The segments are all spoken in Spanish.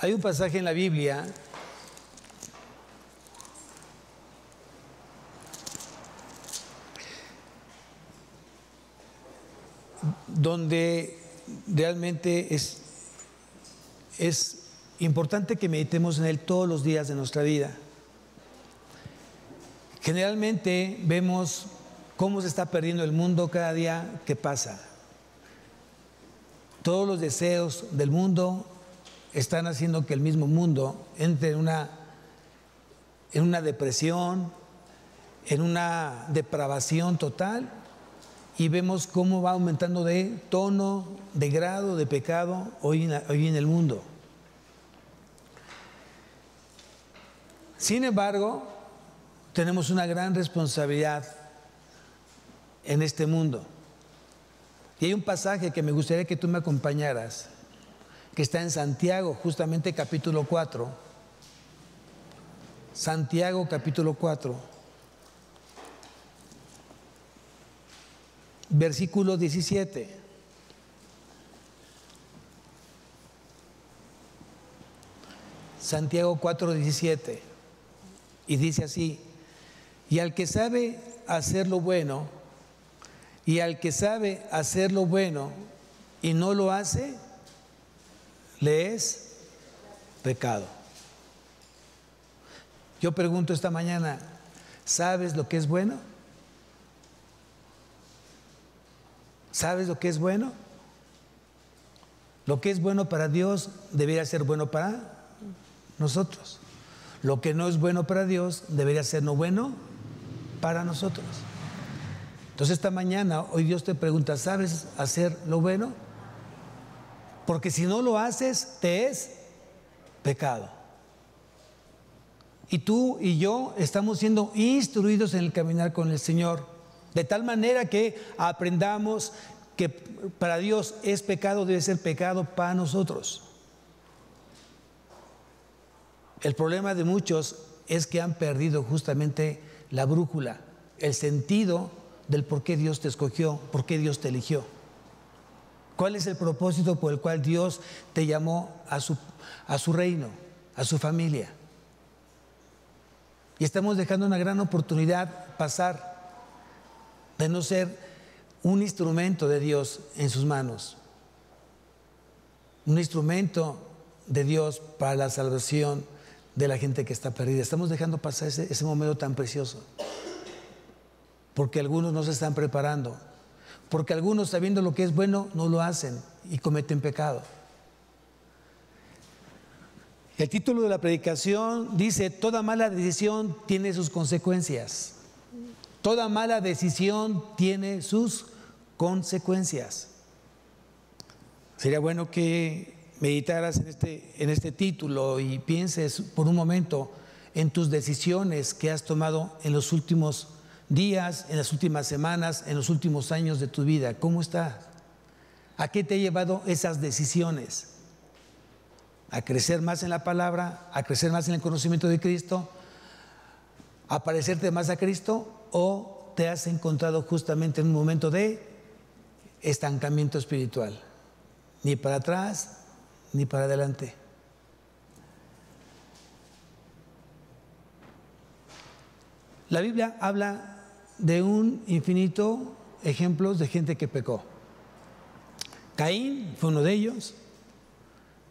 Hay un pasaje en la Biblia donde realmente es importante que meditemos en él todos los días de nuestra vida. Generalmente vemos cómo se está perdiendo el mundo cada día que pasa. Todos los deseos del mundo están haciendo que el mismo mundo entre en una depresión, en una depravación total, y vemos cómo va aumentando de tono, de grado, de pecado hoy en el mundo. Sin embargo, tenemos una gran responsabilidad en este mundo. Y hay un pasaje que me gustaría que tú me acompañaras, que está en Santiago, justamente capítulo 4. Santiago capítulo 4, versículo 17. Santiago 4, 17. Y dice así: y al que sabe hacer lo bueno, y no lo hace, le es pecado. Yo pregunto esta mañana, ¿sabes lo que es bueno? ¿Sabes lo que es bueno? Lo que es bueno para Dios debería ser bueno para nosotros. Lo que no es bueno para Dios debería ser no bueno para nosotros. Entonces esta mañana, hoy Dios te pregunta, ¿sabes hacer lo bueno? Porque si no lo haces, te es pecado. Y tú y yo estamos siendo instruidos en el caminar con el Señor, de tal manera que aprendamos que para Dios es pecado, debe ser pecado para nosotros. El problema de muchos es que han perdido justamente la brújula, el sentido del por qué Dios te escogió, por qué Dios te eligió. ¿Cuál es el propósito por el cual Dios te llamó a su reino, a su familia? Y estamos dejando una gran oportunidad pasar de no ser un instrumento de Dios en sus manos, un instrumento de Dios para la salvación de la gente que está perdida. Estamos dejando pasar ese momento tan precioso, porque algunos no se están preparando, porque algunos, sabiendo lo que es bueno, no lo hacen y cometen pecado. El título de la predicación dice: toda mala decisión tiene sus consecuencias. Toda mala decisión tiene sus consecuencias. Sería bueno que meditaras en este título y pienses por un momento en tus decisiones que has tomado en los últimos días, en las últimas semanas, en los últimos años de tu vida. ¿Cómo estás? ¿A qué te ha llevado esas decisiones? ¿A crecer más en la palabra? ¿A crecer más en el conocimiento de Cristo? ¿A parecerte más a Cristo? ¿O te has encontrado justamente en un momento de estancamiento espiritual? Ni para atrás, ni para adelante. La Biblia habla de un infinito ejemplos de gente que pecó. Caín fue uno de ellos,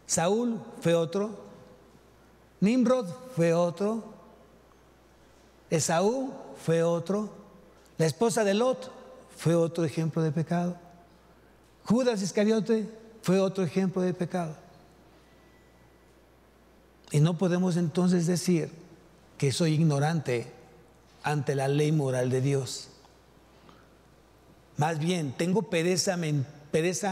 Saúl fue otro, Nimrod fue otro, Esaú fue otro, la esposa de Lot fue otro ejemplo de pecado, Judas Iscariote fue otro ejemplo de pecado. Y no podemos entonces decir que soy ignorante ante la ley moral de Dios. Más bien, tengo pereza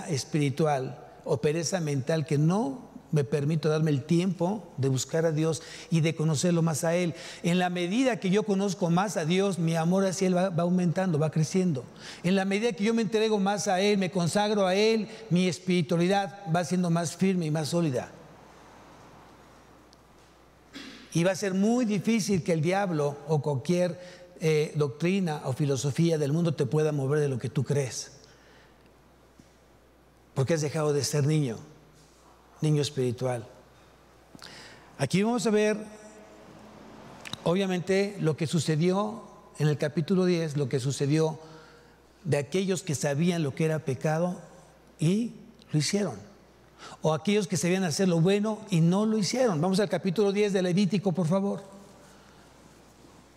espiritual o pereza mental que no me permito darme el tiempo de buscar a Dios y de conocerlo más a Él. En la medida que yo conozco más a Dios, mi amor hacia Él va aumentando, va creciendo. En la medida que yo me entrego más a Él, me consagro a Él, mi espiritualidad va siendo más firme y más sólida. Y va a ser muy difícil que el diablo o cualquier doctrina o filosofía del mundo te pueda mover de lo que tú crees. Porque has dejado de ser niño espiritual. Aquí vamos a ver, obviamente, lo que sucedió en el capítulo 10, lo que sucedió de aquellos que sabían lo que era pecado y lo hicieron. O aquellos que sabían hacer lo bueno y no lo hicieron. Vamos al capítulo 10 de Levítico, por favor.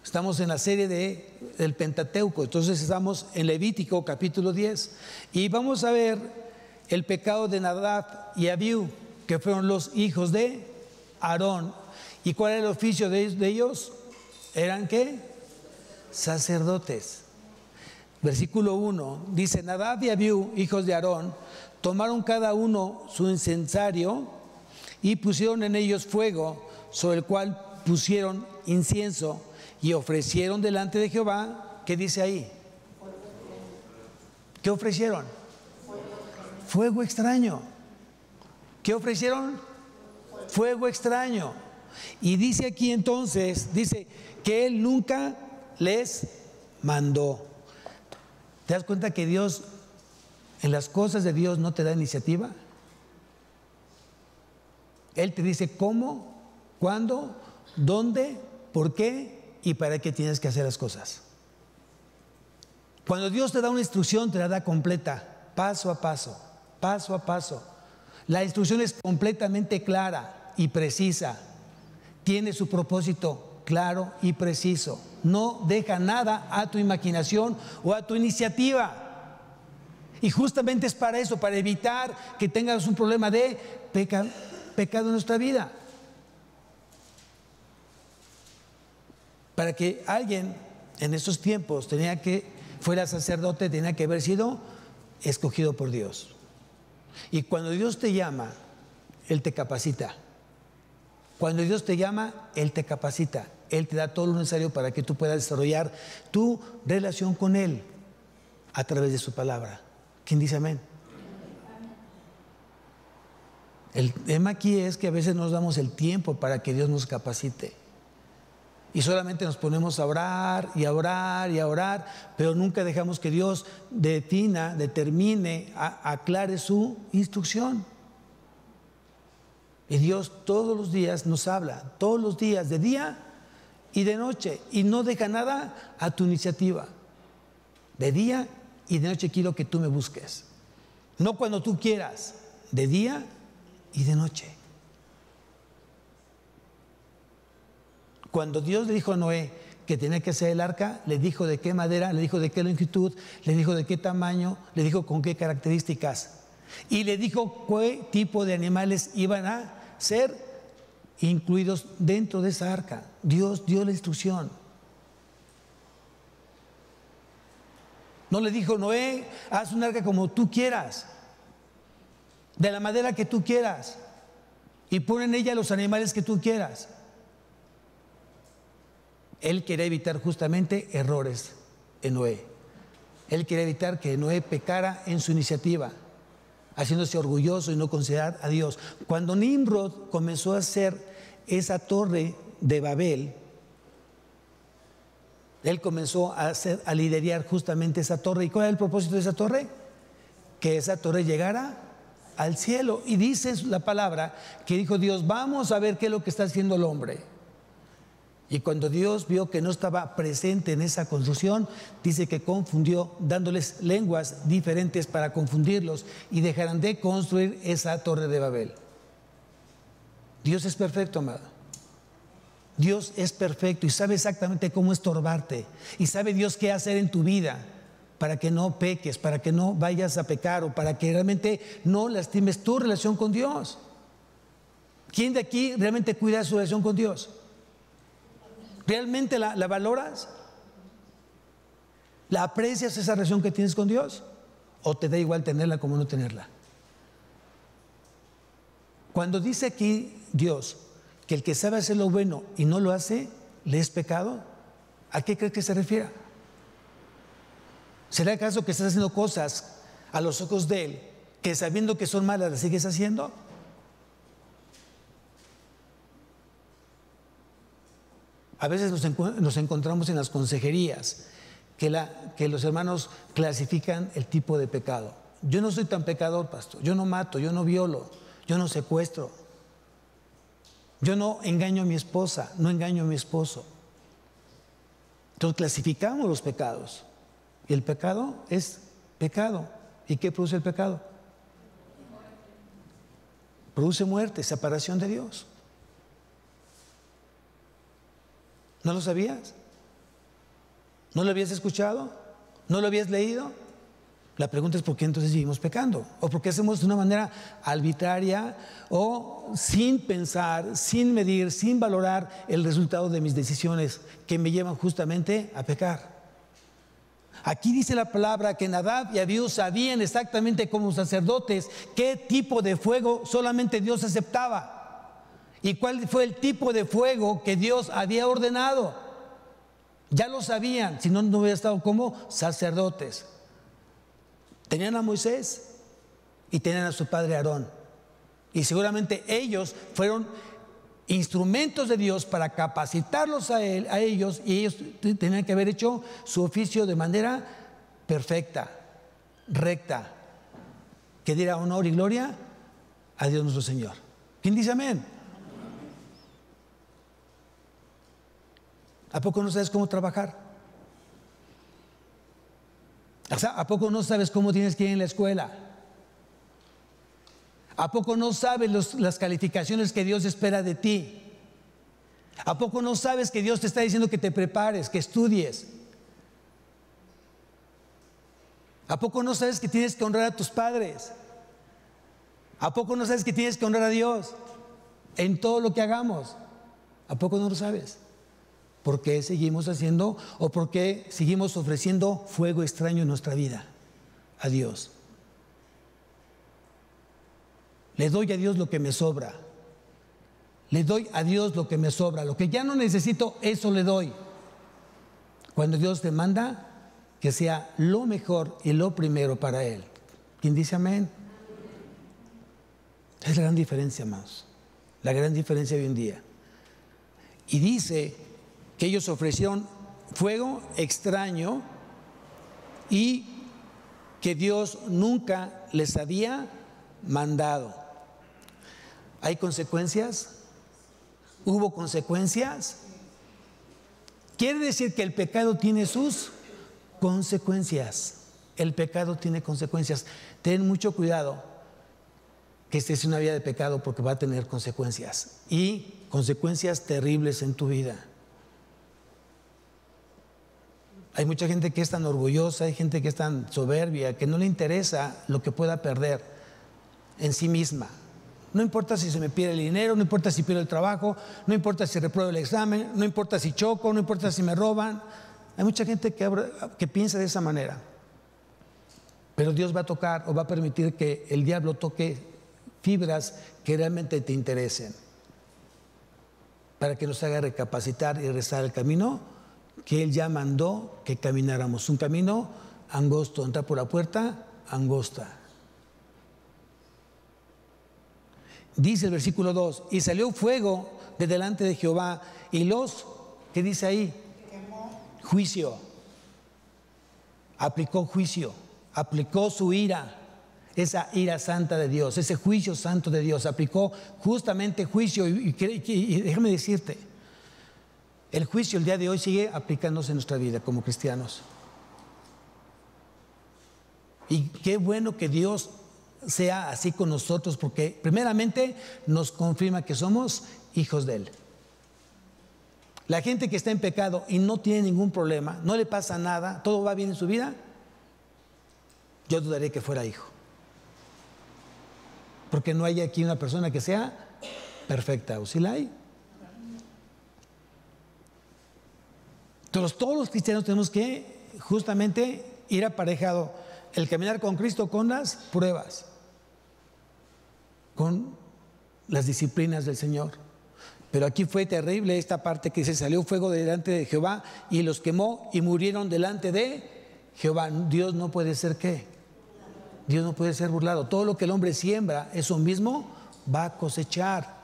Estamos en la serie del Pentateuco, entonces estamos en Levítico capítulo 10 y vamos a ver el pecado de Nadab y Abiú, que fueron los hijos de Aarón. ¿Y cuál era el oficio de ellos? ¿Eran qué? Sacerdotes. Versículo 1 dice: Nadab y Abiú, hijos de Aarón, tomaron cada uno su incensario y pusieron en ellos fuego, sobre el cual pusieron incienso, y ofrecieron delante de Jehová. ¿Qué dice ahí? ¿Qué ofrecieron? Fuego extraño. ¿Qué ofrecieron? Fuego extraño. Y dice aquí entonces, dice que él nunca les mandó. ¿Te das cuenta que Dios, en las cosas de Dios, no te da iniciativa? Él te dice cómo, cuándo, dónde, por qué y para qué tienes que hacer las cosas. Cuando Dios te da una instrucción, te la da completa, paso a paso, paso a paso. La instrucción es completamente clara y precisa. Tiene su propósito claro y preciso. No deja nada a tu imaginación o a tu iniciativa. Y justamente es para eso, para evitar que tengas un problema de pecado en nuestra vida. Para que alguien en esos tiempos fuera sacerdote, tenía que haber sido escogido por Dios. Y cuando Dios te llama, Él te capacita. Cuando Dios te llama, Él te capacita. Él te da todo lo necesario para que tú puedas desarrollar tu relación con Él a través de su palabra. ¿Quién dice amén? El tema aquí es que a veces nos damos el tiempo para que Dios nos capacite. Y solamente nos ponemos a orar y a orar y a orar, pero nunca dejamos que Dios determine, aclare su instrucción. Y Dios todos los días nos habla, todos los días, de día y de noche, y no deja nada a tu iniciativa. De día y de noche quiero que tú me busques. No cuando tú quieras, de día y de noche. Cuando Dios le dijo a Noé que tenía que hacer el arca, le dijo de qué madera, le dijo de qué longitud, le dijo de qué tamaño, le dijo con qué características. Y le dijo qué tipo de animales iban a ser incluidos dentro de esa arca. Dios dio la instrucción. No le dijo: Noé, haz un arca como tú quieras, de la madera que tú quieras, y pon en ella los animales que tú quieras. Él quería evitar justamente errores en Noé. Él quería evitar que Noé pecara en su iniciativa, haciéndose orgulloso y no considerar a Dios. Cuando Nimrod comenzó a hacer esa torre de Babel, él comenzó a liderar justamente esa torre. ¿Y cuál era el propósito de esa torre? Que esa torre llegara al cielo. Y dice la palabra que dijo Dios: vamos a ver qué es lo que está haciendo el hombre. Y cuando Dios vio que no estaba presente en esa construcción, dice que confundió, dándoles lenguas diferentes para confundirlos, y dejarán de construir esa torre de Babel. Dios es perfecto, amado. Dios es perfecto y sabe exactamente cómo estorbarte. Y sabe Dios qué hacer en tu vida para que no peques, para que no vayas a pecar, o para que realmente no lastimes tu relación con Dios. ¿Quién de aquí realmente cuida su relación con Dios? ¿Realmente la valoras? ¿La aprecias, esa relación que tienes con Dios? ¿O te da igual tenerla como no tenerla? Cuando dice aquí Dios que el que sabe hacer lo bueno y no lo hace, ¿le es pecado? ¿A qué crees que se refiere? ¿Será acaso que estás haciendo cosas a los ojos de Él que, sabiendo que son malas, las sigues haciendo? A veces nos encontramos en las consejerías que los hermanos clasifican el tipo de pecado. Yo no soy tan pecador, pastor. Yo no mato, yo no violo, yo no secuestro. Yo no engaño a mi esposa, no engaño a mi esposo. Entonces clasificamos los pecados. Y el pecado es pecado. ¿Y qué produce el pecado? Produce muerte, separación de Dios. ¿No lo sabías? ¿No lo habías escuchado? ¿No lo habías leído? La pregunta es ¿por qué entonces seguimos pecando? ¿O por qué hacemos de una manera arbitraria o sin pensar, sin medir, sin valorar el resultado de mis decisiones que me llevan justamente a pecar? Aquí dice la palabra que Nadab y Abiú sabían exactamente como sacerdotes qué tipo de fuego solamente Dios aceptaba y cuál fue el tipo de fuego que Dios había ordenado. Ya lo sabían, si no, no hubiera estado como sacerdotes. Tenían a Moisés y tenían a su padre Aarón. Y seguramente ellos fueron instrumentos de Dios para capacitarlos a ellos, y ellos tenían que haber hecho su oficio de manera perfecta, recta, que diera honor y gloria a Dios nuestro Señor. ¿Quién dice amén? ¿A poco no sabes cómo trabajar? O sea, ¿a poco no sabes cómo tienes que ir en la escuela? ¿A poco no sabes las calificaciones que Dios espera de ti? ¿A poco no sabes que Dios te está diciendo que te prepares, que estudies? ¿A poco no sabes que tienes que honrar a tus padres? ¿A poco no sabes que tienes que honrar a Dios en todo lo que hagamos? ¿A poco no lo sabes? ¿Por qué seguimos haciendo o por qué seguimos ofreciendo fuego extraño en nuestra vida a Dios? Le doy a Dios lo que me sobra. Le doy a Dios lo que me sobra. Lo que ya no necesito, eso le doy. Cuando Dios te manda que sea lo mejor y lo primero para Él. ¿Quién dice amén? Es la gran diferencia, más. La gran diferencia de hoy en día. Y dice que ellos ofrecieron fuego extraño y que Dios nunca les había mandado. ¿Hay consecuencias? ¿Hubo consecuencias? Quiere decir que el pecado tiene sus consecuencias. El pecado tiene consecuencias. Ten mucho cuidado que estés en una vida de pecado, porque va a tener consecuencias, y consecuencias terribles en tu vida. Hay mucha gente que es tan orgullosa, hay gente que es tan soberbia, que no le interesa lo que pueda perder en sí misma. No importa si se me pierde el dinero, no importa si pierdo el trabajo, no importa si repruebo el examen, no importa si choco, no importa si me roban. Hay mucha gente que piensa de esa manera. Pero Dios va a tocar o va a permitir que el diablo toque fibras que realmente te interesen, para que nos haga recapacitar y regresar al camino que Él ya mandó que camináramos. Un camino angosto, entrar por la puerta angosta. Dice el versículo 2, y salió fuego de delante de Jehová y ¿qué dice ahí? Juicio. Aplicó juicio, aplicó su ira, esa ira santa de Dios, ese juicio santo de Dios, aplicó justamente juicio. Y déjame decirte, el juicio el día de hoy sigue aplicándose en nuestra vida como cristianos. Y qué bueno que Dios sea así con nosotros, porque primeramente nos confirma que somos hijos de Él. La gente que está en pecado y no tiene ningún problema, no le pasa nada, todo va bien en su vida, yo dudaría que fuera hijo, porque no hay aquí una persona que sea perfecta. ¿O sí la hay? Entonces todos los cristianos tenemos que justamente ir aparejado el caminar con Cristo con las pruebas, con las disciplinas del Señor. Pero aquí fue terrible esta parte que se salió fuego delante de Jehová y los quemó y murieron delante de Jehová. Dios no puede ser ¿qué? Dios no puede ser burlado. Todo lo que el hombre siembra, eso mismo va a cosechar.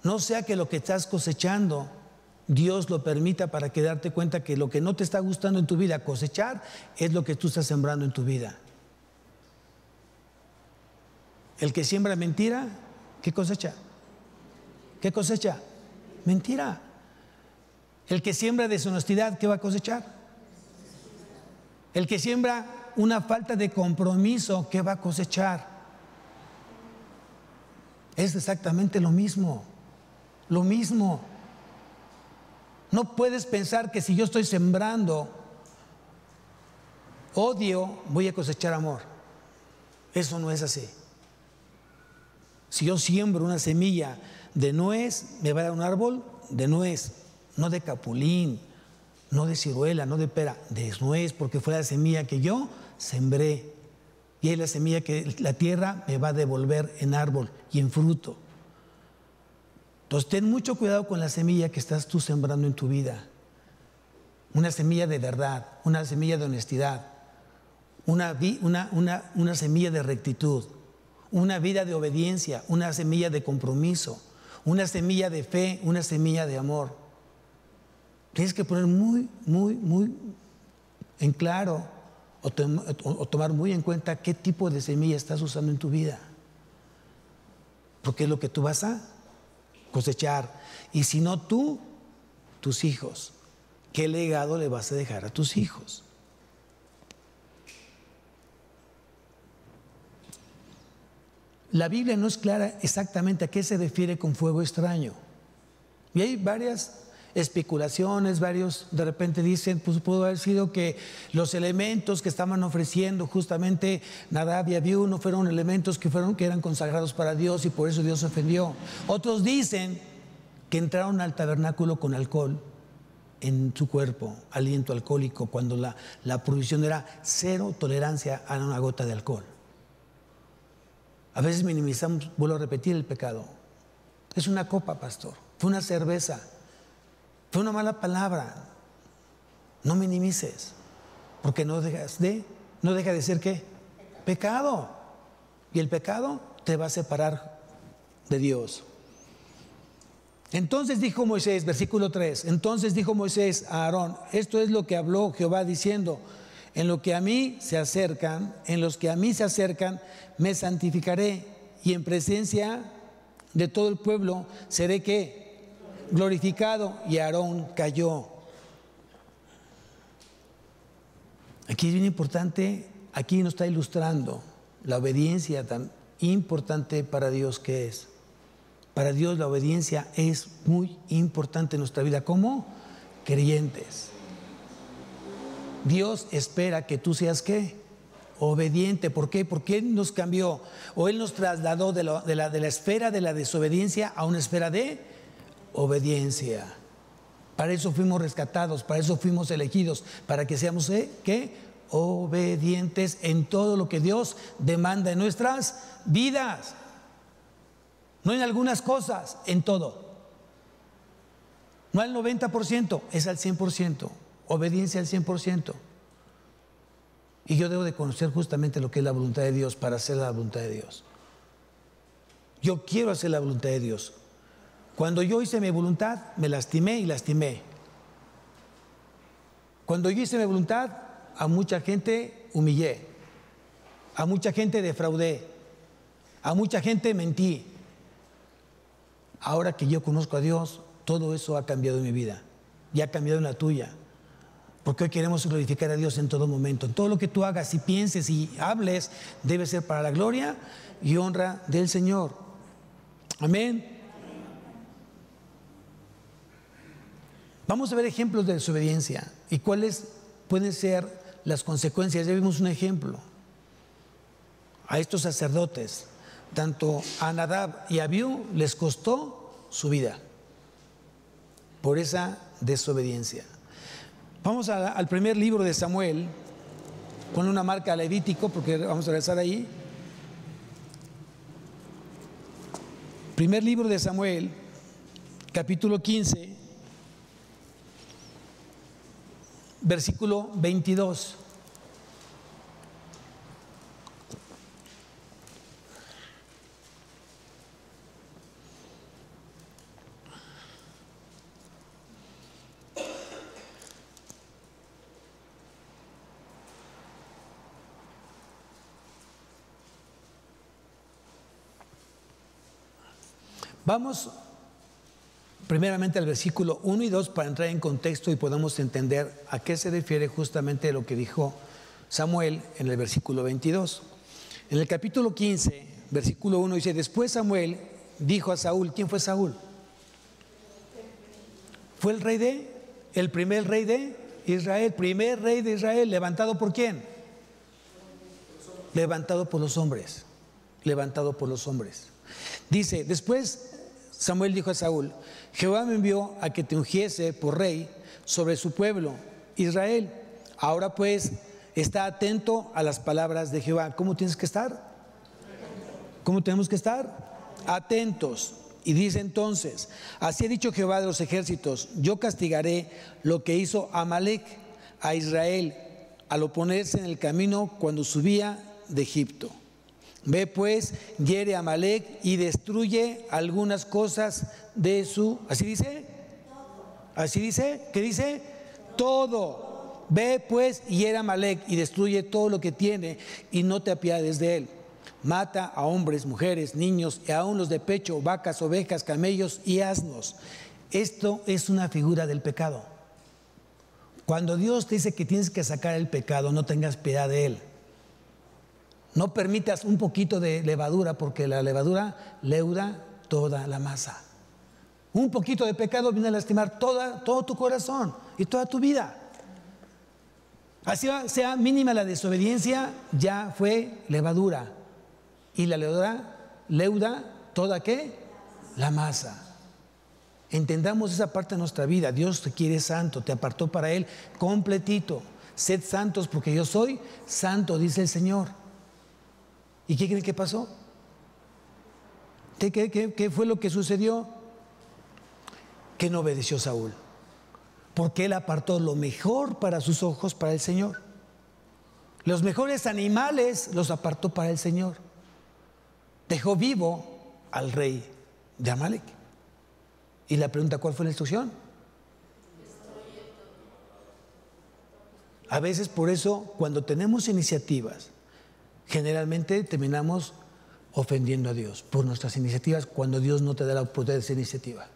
No sea que lo que estás cosechando Dios lo permita para que darte cuenta que lo que no te está gustando en tu vida cosechar es lo que tú estás sembrando en tu vida. El que siembra mentira, ¿qué cosecha? ¿qué cosecha? Mentira. El que siembra deshonestidad, ¿qué va a cosechar? El que siembra una falta de compromiso, ¿qué va a cosechar? Es exactamente lo mismo. Lo mismo. No puedes pensar que si yo estoy sembrando odio, voy a cosechar amor. Eso no es así. Si yo siembro una semilla de nuez, me va a dar un árbol de nuez, no de capulín, no de ciruela, no de pera, de nuez, porque fue la semilla que yo sembré. Y es la semilla que la tierra me va a devolver en árbol y en fruto. Entonces ten mucho cuidado con la semilla que estás tú sembrando en tu vida. Una semilla de verdad, una semilla de honestidad, una semilla de rectitud, una vida de obediencia, una semilla de compromiso, una semilla de fe, una semilla de amor. Tienes que poner muy en claro o tomar muy en cuenta qué tipo de semilla estás usando en tu vida. Porque es lo que tú vas a cosechar. Y si no tú, tus hijos. ¿Qué legado le vas a dejar a tus hijos? La Biblia no es clara exactamente a qué se refiere con fuego extraño. Y hay varias especulaciones, varios de repente dicen, pues pudo haber sido que los elementos que estaban ofreciendo justamente Nadab y Abiú no fueron elementos que eran consagrados para Dios y por eso Dios se ofendió. Otros dicen que entraron al tabernáculo con alcohol en su cuerpo, aliento alcohólico, cuando la prohibición era cero tolerancia a una gota de alcohol. A veces minimizamos, vuelvo a repetir, el pecado. Es una copa, pastor, fue una cerveza, fue una mala palabra. No minimices, porque no deja de ser ¿qué? Pecado. Y el pecado te va a separar de Dios. Entonces dijo Moisés, versículo 3, entonces dijo Moisés a Aarón, esto es lo que habló Jehová diciendo, en lo que a mí se acercan, me santificaré, y en presencia de todo el pueblo seré ¿qué? Glorificado. Y Aarón cayó. Aquí es bien importante, aquí nos está ilustrando la obediencia tan importante para Dios que es. Para Dios la obediencia es muy importante en nuestra vida como creyentes. Dios espera que tú seas ¿qué? Obediente. ¿Por qué? Porque Él nos cambió o Él nos trasladó de la esfera de la desobediencia a una esfera de obediencia. Para eso fuimos rescatados, para eso fuimos elegidos, para que seamos ¿qué? Obedientes en todo lo que Dios demanda en nuestras vidas. No en algunas cosas, en todo. No al 90%, es al 100%. Obediencia al 100%. Y yo debo de conocer justamente lo que es la voluntad de Dios para hacer la voluntad de Dios. Yo quiero hacer la voluntad de Dios. Cuando yo hice mi voluntad, me lastimé y lastimé. Cuando yo hice mi voluntad, a mucha gente humillé. A mucha gente defraudé. A mucha gente mentí. Ahora que yo conozco a Dios, todo eso ha cambiado en mi vida. Y ha cambiado en la tuya. Porque hoy queremos glorificar a Dios en todo momento. En todo lo que tú hagas y pienses y hables, debe ser para la gloria y honra del Señor. Amén. Vamos a ver ejemplos de desobediencia y cuáles pueden ser las consecuencias. Ya vimos un ejemplo. A estos sacerdotes, tanto a Nadab y a Abiú, les costó su vida por esa desobediencia. Vamos al primer libro de Samuel, con una marca a Levítico, porque vamos a regresar ahí. Primer libro de Samuel, capítulo 15, versículo 22. Vamos primeramente al versículo 1 y 2 para entrar en contexto y podamos entender a qué se refiere justamente lo que dijo Samuel en el versículo 22. En el capítulo 15, versículo 1 dice: después Samuel dijo a Saúl. ¿Quién fue Saúl? Fue el primer rey de Israel, primer rey de Israel. ¿Levantado por quién? Levantado por los hombres, levantado por los hombres. Dice: después Samuel dijo a Saúl: Jehová me envió a que te ungiese por rey sobre su pueblo, Israel. Ahora pues, está atento a las palabras de Jehová. ¿Cómo tienes que estar? ¿Cómo tenemos que estar? Atentos. Y dice entonces: así ha dicho Jehová de los ejércitos: yo castigaré lo que hizo Amalec a Israel al oponerse en el camino cuando subía de Egipto. Ve pues, hiere a Amalec y destruye algunas cosas de su... ¿Así dice? ¿Así dice? ¿Qué dice? Todo. Ve pues, hiere a Amalec y destruye todo lo que tiene y no te apiades de él. Mata a hombres, mujeres, niños y aun los de pecho, vacas, ovejas, camellos y asnos. Esto es una figura del pecado. Cuando Dios te dice que tienes que sacar el pecado, no tengas piedad de él. No permitas un poquito de levadura, porque la levadura leuda toda la masa. Un poquito de pecado viene a lastimar todo tu corazón y toda tu vida. Así sea mínima la desobediencia, ya fue levadura. Y la levadura leuda toda ¿qué? La masa. Entendamos esa parte de nuestra vida. Dios te quiere santo, te apartó para Él completito. Sed santos porque yo soy santo, dice el Señor. ¿Y qué creen que pasó? ¿Qué fue lo que sucedió? Que no obedeció Saúl, porque él apartó lo mejor para sus ojos para el Señor. Los mejores animales los apartó para el Señor. Dejó vivo al rey de Amalec. Y la pregunta: ¿cuál fue la instrucción? A veces por eso, cuando tenemos iniciativas, generalmente terminamos ofendiendo a Dios por nuestras iniciativas, cuando Dios no te da la oportunidad de esa iniciativa.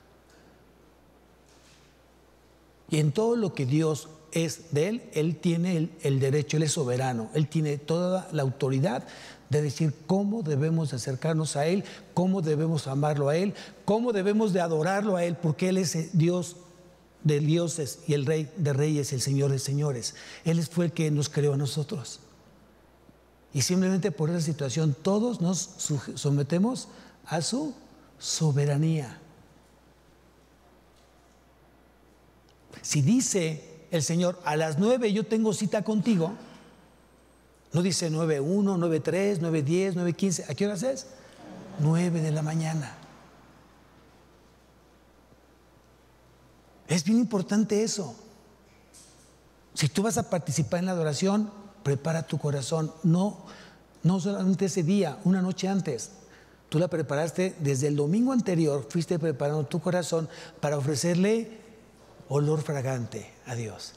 Y en todo lo que Dios es de Él, Él tiene el derecho, Él es soberano, Él tiene toda la autoridad de decir cómo debemos de acercarnos a Él, cómo debemos amarlo a Él, cómo debemos de adorarlo a Él, porque Él es Dios de dioses y el Rey de reyes, el Señor de señores. Él fue el que nos creó a nosotros. Y simplemente por esa situación todos nos sometemos a su soberanía. Si dice el Señor: a las 9 yo tengo cita contigo, no dice 9:1, 9:3, 9:10, 9:15. ¿A qué horas es? 9 de la mañana. Es bien importante eso. Si tú vas a participar en la adoración, prepara tu corazón. No solamente ese día, una noche antes. Tú la preparaste desde el domingo anterior, fuiste preparando tu corazón para ofrecerle olor fragante a Dios.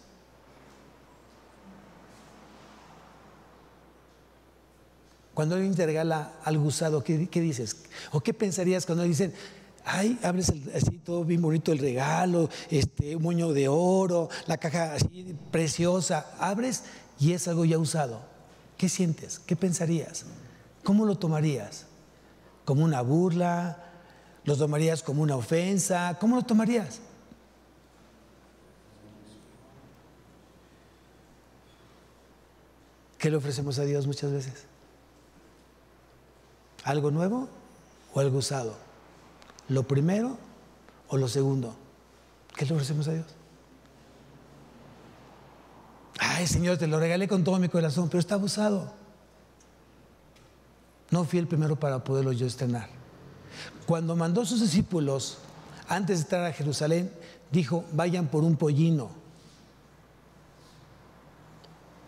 Cuando alguien te regala algo usado, ¿qué dices? ¿O qué pensarías cuando dicen: ay, abres así todo bien bonito el regalo, un moño de oro, la caja así preciosa, abres y es algo ya usado? ¿Qué sientes? ¿Qué pensarías? ¿Cómo lo tomarías? ¿Como una burla? ¿Lo tomarías como una ofensa? ¿Cómo lo tomarías? ¿Qué le ofrecemos a Dios muchas veces? ¿Algo nuevo o algo usado? ¿Lo primero o lo segundo? ¿Qué le ofrecemos a Dios? Ay, Señor, te lo regalé con todo mi corazón, pero está usado. No fui el primero para poderlo yo estrenar. Cuando mandó a sus discípulos, antes de entrar a Jerusalén, dijo: vayan por un pollino.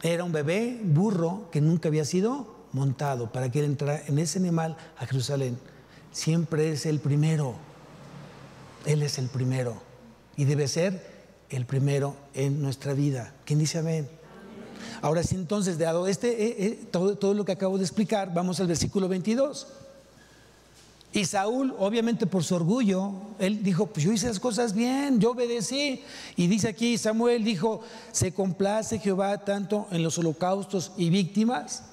Era un bebé burro que nunca había sido montado para que él entrara en ese animal a Jerusalén. Siempre es el primero. Él es el primero y debe ser el primero en nuestra vida. ¿Quién dice amén? Ahora sí, entonces, dado todo lo que acabo de explicar, vamos al versículo 22. Y Saúl, obviamente por su orgullo, él dijo, pues yo hice las cosas bien, yo obedecí. Y dice aquí, Samuel dijo, ¿se complace Jehová tanto en los holocaustos y víctimas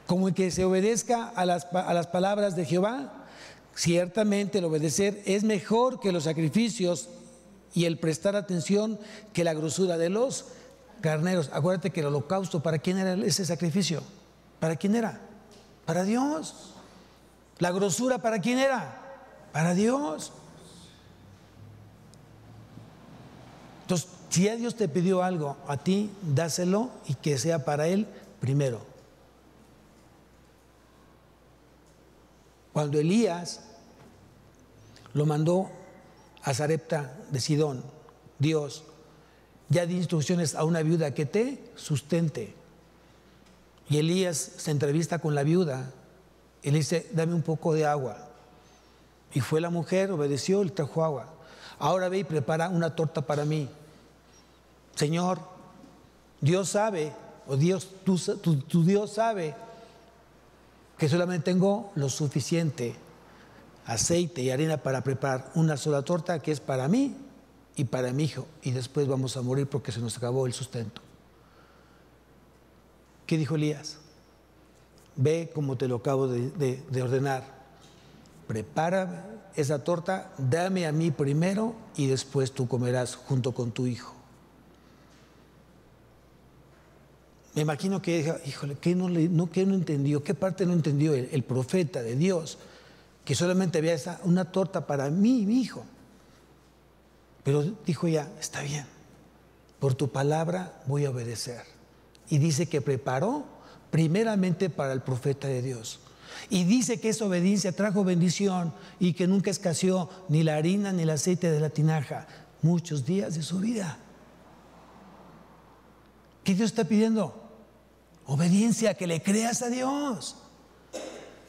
como en que se obedezca a las palabras de Jehová? Ciertamente el obedecer es mejor que los sacrificios y el prestar atención que la grosura de los carneros. Acuérdate que el holocausto, ¿para quién era ese sacrificio? ¿Para quién era? Para Dios. La grosura, ¿para quién era? Para Dios. Entonces, si ya Dios te pidió algo, a ti dáselo y que sea para Él primero. Cuando Elías lo mandó a Sarepta de Sidón, Dios ya dio instrucciones a una viuda que te sustente. Y Elías se entrevista con la viuda y le dice, dame un poco de agua. Y fue la mujer, obedeció, le trajo agua. Ahora ve y prepara una torta para mí. Señor, Dios sabe, o Dios, tu Dios sabe que solamente tengo lo suficiente, aceite y harina para preparar una sola torta que es para mí y para mi hijo. Y después vamos a morir porque se nos acabó el sustento. ¿Qué dijo Elías? Ve como te lo acabo de ordenar. Prepara esa torta, dame a mí primero y después tú comerás junto con tu hijo. Me imagino que dijo, híjole, ¿qué no entendió? ¿Qué parte no entendió el profeta de Dios? Que solamente había una torta para mí, mi hijo. Pero dijo ya, está bien, por tu palabra voy a obedecer. Y dice que preparó primeramente para el profeta de Dios. Y dice que esa obediencia trajo bendición y que nunca escaseó ni la harina ni el aceite de la tinaja muchos días de su vida. ¿Qué Dios está pidiendo? Obediencia, que le creas a Dios.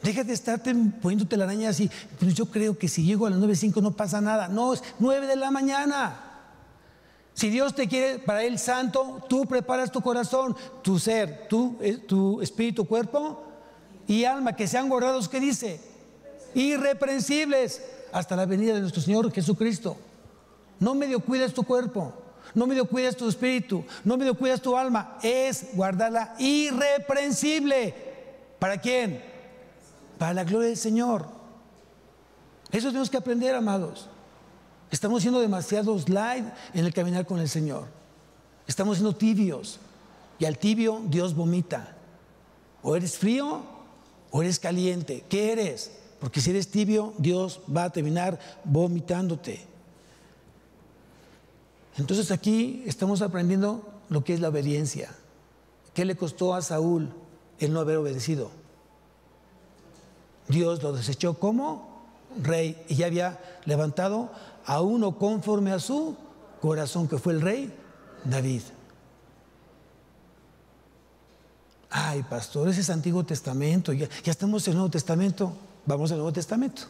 Deja de estarte poniéndote la araña así. Pues yo creo que si llego a las 9:05 no pasa nada. No, es 9 de la mañana. Si Dios te quiere para Él santo, tú preparas tu corazón, tu ser, tu espíritu, cuerpo y alma, que sean guardados, ¿qué dice? Irreprensibles hasta la venida de nuestro Señor Jesucristo. No medio cuidas tu cuerpo, no medio cuidas tu espíritu, no medio cuidas tu alma, es guardarla irreprensible. ¿Para quién? Para la gloria del Señor. Eso tenemos que aprender, amados. Estamos siendo demasiados light en el caminar con el Señor. Estamos siendo tibios. Y al tibio Dios vomita. O eres frío o eres caliente. ¿Qué eres? Porque si eres tibio, Dios va a terminar vomitándote. Entonces aquí estamos aprendiendo lo que es la obediencia. ¿Qué le costó a Saúl el no haber obedecido? Dios lo desechó como rey y ya había levantado a uno conforme a su corazón, que fue el rey David. Ay, pastor, ese es Antiguo Testamento, ya estamos en el Nuevo Testamento. Vamos al Nuevo Testamento.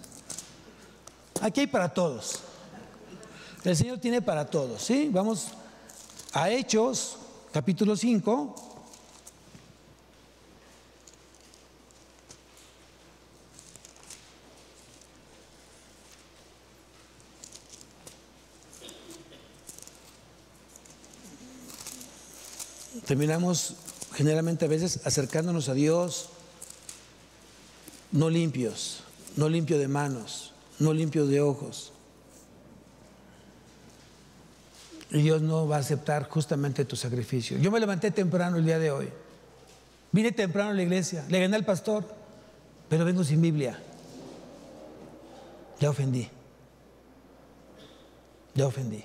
Aquí hay para todos. El Señor tiene para todos, ¿sí? Vamos a Hechos, capítulo 5. Terminamos generalmente a veces acercándonos a Dios no limpios, no limpio de manos, no limpio de ojos. Y Dios no va a aceptar justamente tu sacrificio. Yo me levanté temprano el día de hoy. Vine temprano a la iglesia, le gané al pastor, pero vengo sin Biblia. Ya ofendí. Ya ofendí.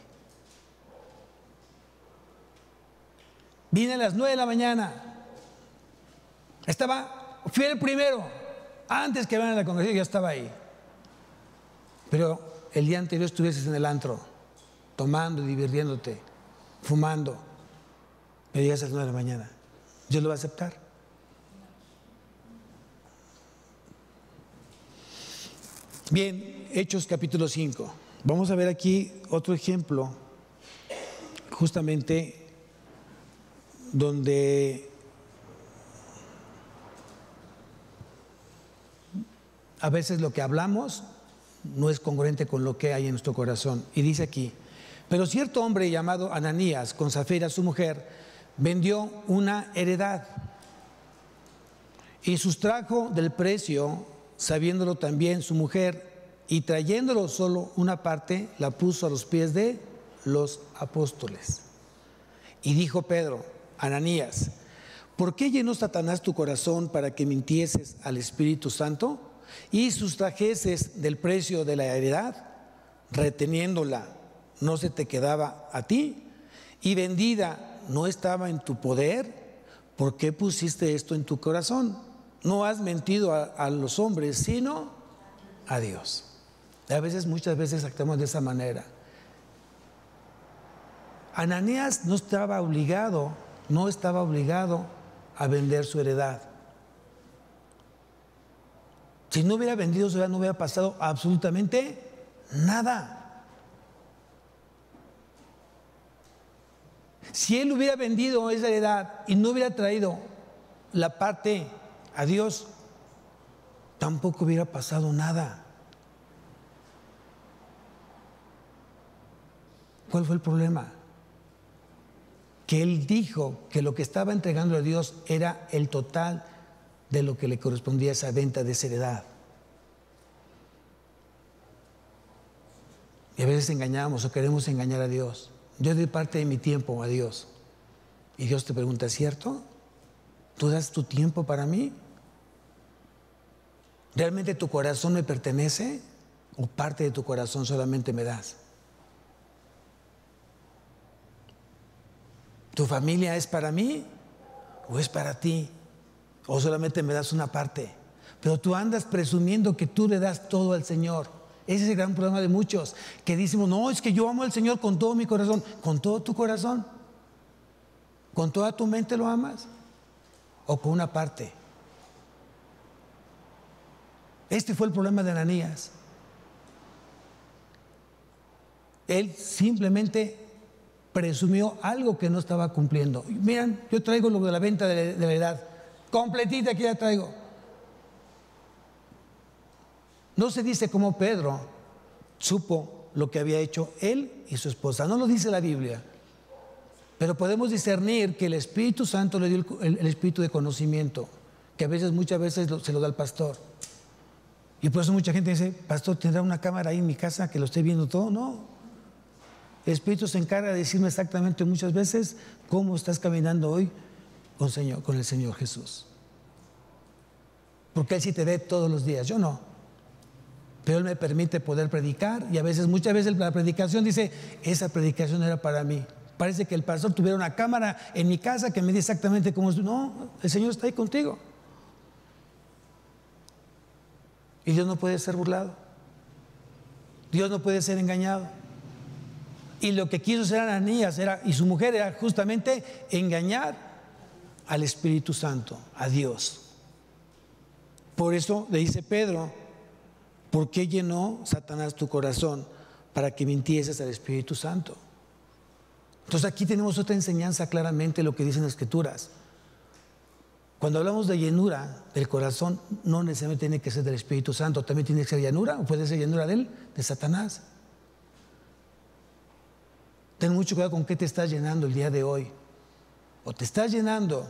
Vine a las 9 de la mañana. Fui el primero. Antes que vayan a la congregación, ya estaba ahí. Pero el día anterior estuvieses en el antro, tomando, divirtiéndote, fumando. Me llegas a las 9 de la mañana. ¿Dios lo va a aceptar? Bien, Hechos capítulo 5. Vamos a ver aquí otro ejemplo, justamente donde a veces lo que hablamos no es congruente con lo que hay en nuestro corazón. Y dice aquí, pero cierto hombre llamado Ananías, con Safira su mujer, vendió una heredad y sustrajo del precio, sabiéndolo también su mujer, y trayéndolo solo una parte, la puso a los pies de los apóstoles. Y dijo Pedro, Ananías, ¿por qué llenó Satanás tu corazón para que mintieses al Espíritu Santo y sustrajeses del precio de la heredad, reteniéndola, no se te quedaba a ti, y vendida no estaba en tu poder? ¿Por qué pusiste esto en tu corazón? No has mentido a los hombres, sino a Dios. A veces, muchas veces actuamos de esa manera. Ananías no estaba obligado a vender su heredad. Si no hubiera vendido su heredad, no hubiera pasado absolutamente nada. Si él hubiera vendido esa heredad y no hubiera traído la parte a Dios, tampoco hubiera pasado nada. ¿Cuál fue el problema? Que él dijo que lo que estaba entregando a Dios era el total de lo que le correspondía a esa venta de esa heredad. Y a veces engañamos o queremos engañar a Dios. Yo doy parte de mi tiempo a Dios. Y Dios te pregunta, ¿es cierto? ¿Tú das tu tiempo para mí? ¿Realmente tu corazón me pertenece? ¿O parte de tu corazón solamente me das? ¿Tu familia es para mí o es para ti? ¿O solamente me das una parte? Pero tú andas presumiendo que tú le das todo al Señor. Ese es el gran problema de muchos, que decimos, no, es que yo amo al Señor con todo mi corazón. ¿Con todo tu corazón? ¿Con toda tu mente lo amas? ¿O con una parte? Este fue el problema de Ananías. Él simplemente presumió algo que no estaba cumpliendo. Miren, yo traigo lo de la venta de la heredad, completita, aquí ya traigo. No se dice cómo Pedro supo lo que había hecho él y su esposa, no lo dice la Biblia, pero podemos discernir que el Espíritu Santo le dio el espíritu de conocimiento, que muchas veces se lo da al pastor. Y por eso mucha gente dice, pastor, ¿tendrá una cámara ahí en mi casa que lo esté viendo todo? No. El Espíritu se encarga de decirme exactamente muchas veces cómo estás caminando hoy con el Señor Jesús. Porque Él sí te ve todos los días, yo no. Pero Él me permite poder predicar y muchas veces la predicación dice, esa predicación era para mí. Parece que el pastor tuviera una cámara en mi casa que me dice exactamente cómo es. No, el Señor está ahí contigo. Y Dios no puede ser burlado. Dios no puede ser engañado. Y lo que quiso hacer Ananías y su mujer era justamente engañar al Espíritu Santo, a Dios. Por eso le dice Pedro, ¿por qué llenó Satanás tu corazón para que mintieses al Espíritu Santo? Entonces aquí tenemos otra enseñanza claramente lo que dicen las Escrituras. Cuando hablamos de llenura del corazón, no necesariamente tiene que ser del Espíritu Santo, también tiene que ser llenura, o puede ser llenura de Satanás. Ten mucho cuidado con qué te estás llenando el día de hoy. O te estás llenando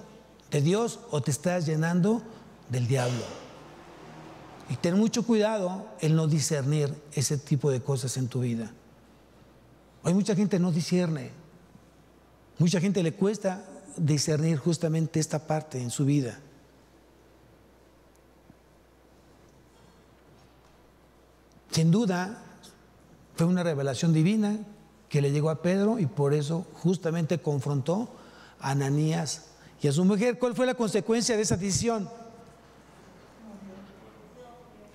de Dios o te estás llenando del diablo. Y ten mucho cuidado en no discernir ese tipo de cosas en tu vida. Hoy mucha gente no discierne. Mucha gente le cuesta discernir justamente esta parte en su vida. Sin duda, fue una revelación divina que le llegó a Pedro y por eso justamente confrontó a Ananías y a su mujer. ¿Cuál fue la consecuencia de esa decisión?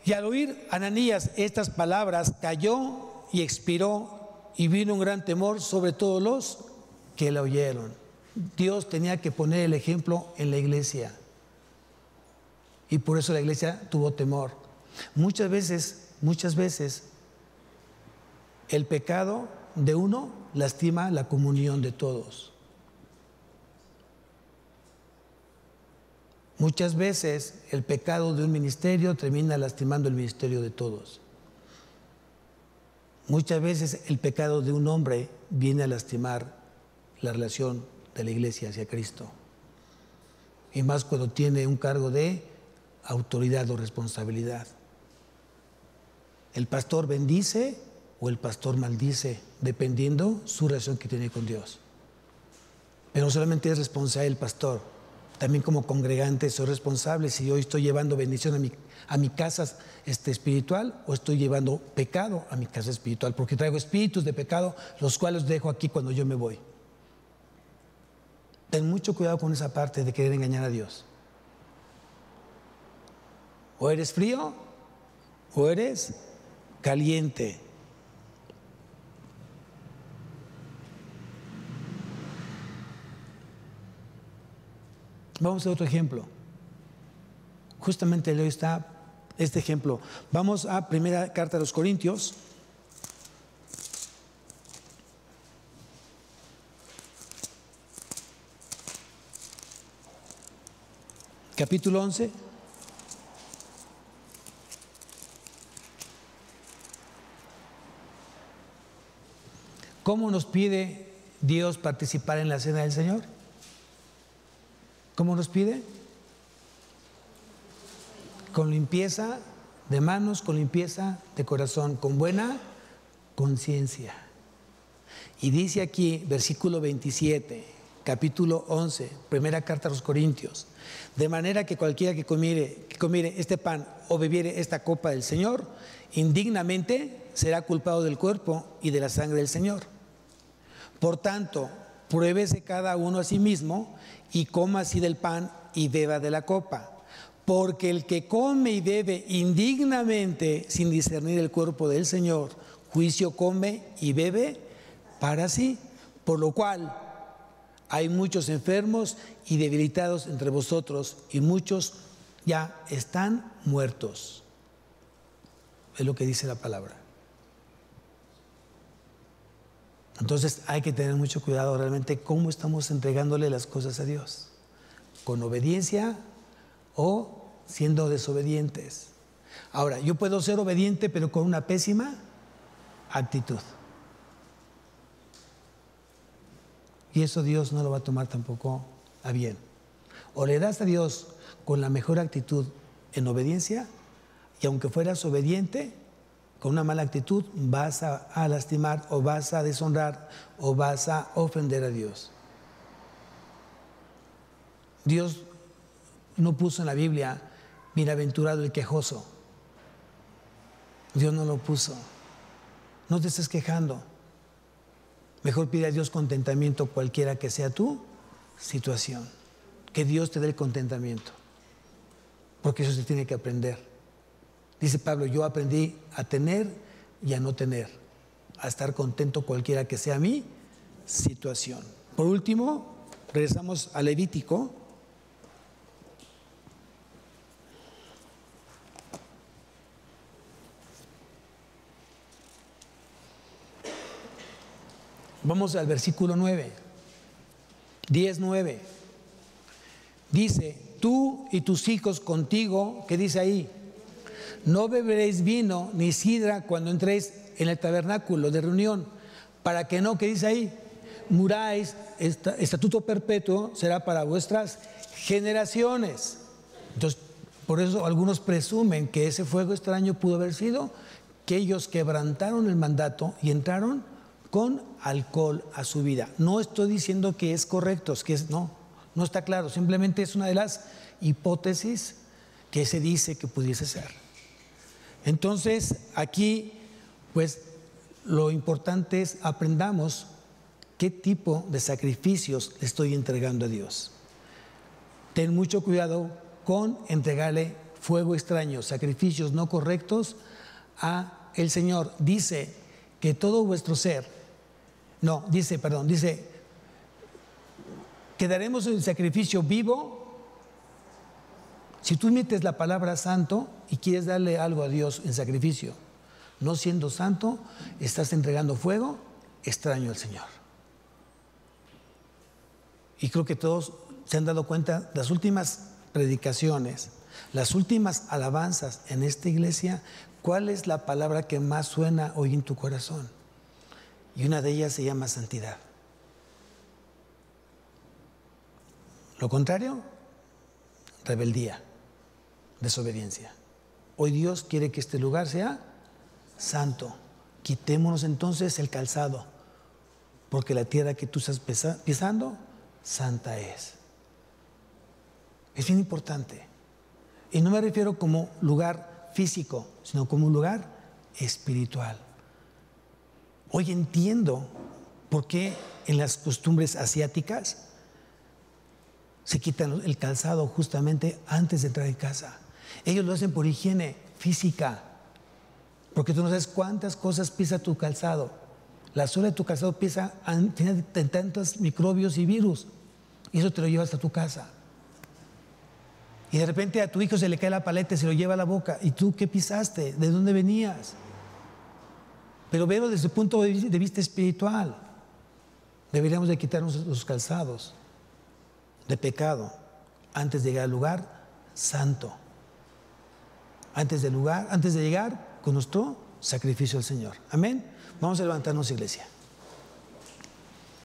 Y al oír Ananías estas palabras, cayó y expiró y vino un gran temor sobre todos los que la oyeron. Dios tenía que poner el ejemplo en la iglesia y por eso la iglesia tuvo temor. Muchas veces el pecado de uno lastima la comunión de todos. Muchas veces el pecado de un ministerio termina lastimando el ministerio de todos. Muchas veces el pecado de un hombre viene a lastimar la relación de la iglesia hacia Cristo. Y más cuando tiene un cargo de autoridad o responsabilidad. El pastor bendice o el pastor maldice, dependiendo su relación que tiene con Dios. Pero no solamente es responsable el pastor, también como congregante soy responsable si hoy estoy llevando bendición a mi casa espiritual o estoy llevando pecado a mi casa espiritual, porque traigo espíritus de pecado, los cuales dejo aquí cuando yo me voy. Ten mucho cuidado con esa parte de querer engañar a Dios. O eres frío o eres caliente. Vamos a otro ejemplo. Justamente hoy está este ejemplo. Vamos a primera carta a los Corintios. Capítulo 11. ¿Cómo nos pide Dios participar en la cena del Señor? ¿Cómo nos pide? Con limpieza de manos, con limpieza de corazón, con buena conciencia. Y dice aquí, versículo 27, capítulo 11, primera carta a los Corintios: de manera que cualquiera que comiere este pan o bebiere esta copa del Señor, indignamente será culpado del cuerpo y de la sangre del Señor. Por tanto, pruébese cada uno a sí mismo y coma así del pan y beba de la copa. Porque el que come y bebe indignamente sin discernir el cuerpo del Señor, juicio come y bebe para sí. Por lo cual hay muchos enfermos y debilitados entre vosotros, y muchos ya están muertos. Es lo que dice la palabra. Entonces hay que tener mucho cuidado realmente cómo estamos entregándole las cosas a Dios. Con obediencia o siendo desobedientes. Ahora, yo puedo ser obediente pero con una pésima actitud. Y eso Dios no lo va a tomar tampoco a bien. O le das a Dios con la mejor actitud en obediencia, y aunque fueras obediente, con una mala actitud vas a lastimar o vas a deshonrar o vas a ofender a Dios. Dios no puso en la Biblia bienaventurado el quejoso. Dios no lo puso. No te estés quejando. Mejor pide a Dios contentamiento cualquiera que sea tu situación. Que Dios te dé el contentamiento. Porque eso se tiene que aprender. Dice Pablo, yo aprendí a tener y a no tener, a estar contento cualquiera que sea mi situación. Por último, regresamos a Levítico. Vamos al versículo 9, 10:9. Dice, tú y tus hijos contigo, ¿qué dice ahí? No beberéis vino ni sidra cuando entréis en el tabernáculo de reunión, para que no, ¿qué dice ahí? Muráis, estatuto perpetuo será para vuestras generaciones. Entonces, por eso algunos presumen que ese fuego extraño pudo haber sido que ellos quebrantaron el mandato y entraron con alcohol a su vida. No estoy diciendo que es correcto, no está claro, simplemente es una de las hipótesis que se dice que pudiese ser. Entonces, aquí, pues, lo importante es aprendamos qué tipo de sacrificios le estoy entregando a Dios. Ten mucho cuidado con entregarle fuego extraño, sacrificios no correctos a el Señor. Dice que todo vuestro ser, dice, quedaremos en el sacrificio vivo. Si tú metes la palabra santo y quieres darle algo a Dios en sacrificio, no siendo santo, estás entregando fuego extraño al Señor. Y creo que todos se han dado cuenta, las últimas predicaciones, las últimas alabanzas en esta iglesia, ¿cuál es la palabra que más suena hoy en tu corazón? Y una de ellas se llama santidad. Lo contrario, rebeldía, desobediencia. Hoy Dios quiere que este lugar sea santo. Quitémonos entonces el calzado, porque la tierra que tú estás pisando, santa es. Es bien importante. Y no me refiero como lugar físico, sino como un lugar espiritual. Hoy entiendo por qué en las costumbres asiáticas se quitan el calzado justamente antes de entrar en casa. Ellos lo hacen por higiene física, porque tú no sabes cuántas cosas pisa tu calzado. La suela de tu calzado tiene tantos microbios y virus, y eso te lo llevas a tu casa. Y de repente a tu hijo se le cae la paleta y se lo lleva a la boca. ¿Y tú qué pisaste? ¿De dónde venías? Pero veo desde el punto de vista espiritual. Deberíamos de quitarnos los calzados de pecado antes de llegar al lugar santo. Antes de llegar con nuestro sacrificio al Señor. Amén. Vamos a levantarnos, iglesia.